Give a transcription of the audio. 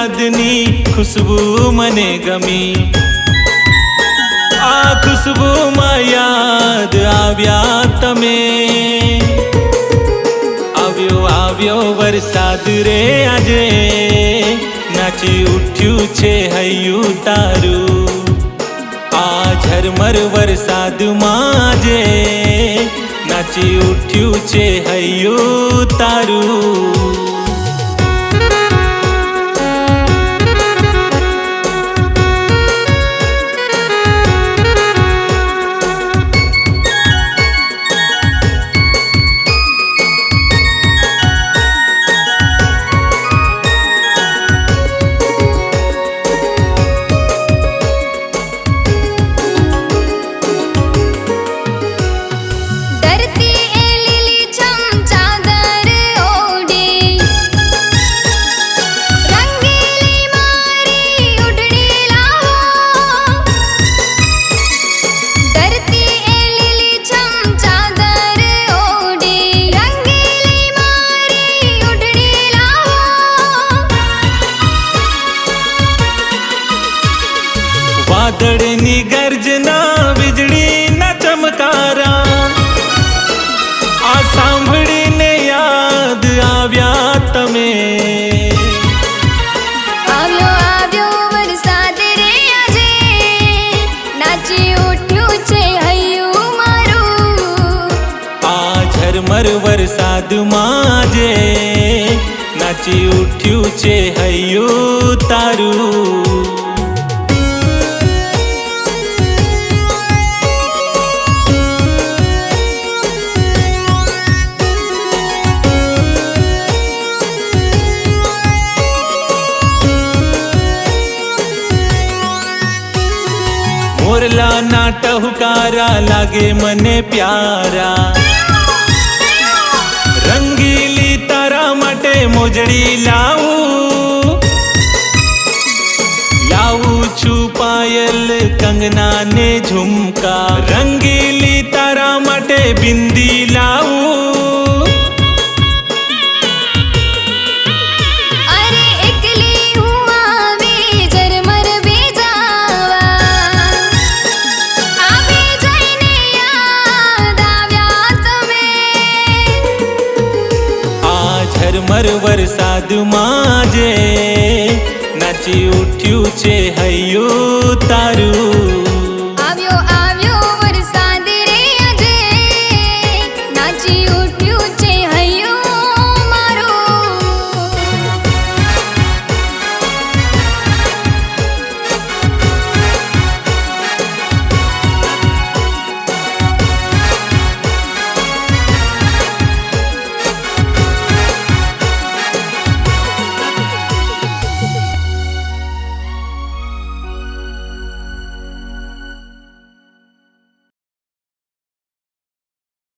વરસાદની ખુશ્બુ મને ગમી। આ ખુશ્બુમાં યાદ આવ્યા તમે। આવ્યો આવ્યો વરસાદ રે આજે, નાચી ઉઠ્યું છે હૈયું તારું। આ ઝરમર વરસાદમાં આજે, નાચી ઉઠ્યું છે હૈયું તારું। વાદળની ગર્જના વીજળીના ચમકારા, આ સાંભળીને યાદ આવ્યા તમે। આવ્યો આવ્યો વરસાદ રે આજે, નાચી ઉઠ્યું છે હૈયું મારું। આ ઝરમર વરસાદમાં આજે, નાચી ઉઠ્યું છે હૈયું તારું। મોરલાના ટહુકારા લાગે મને પ્યારા, રંગીલી તારા માટે મોજડી લાવું। લાવું છું પાયલ કંગના ને ઝુમકા, રંગીલી તારા માટે બિંદી લાવું। ઝરમર વરસાદમાં આજે, નાચી ઉઠ્યું છે હૈયું તારું।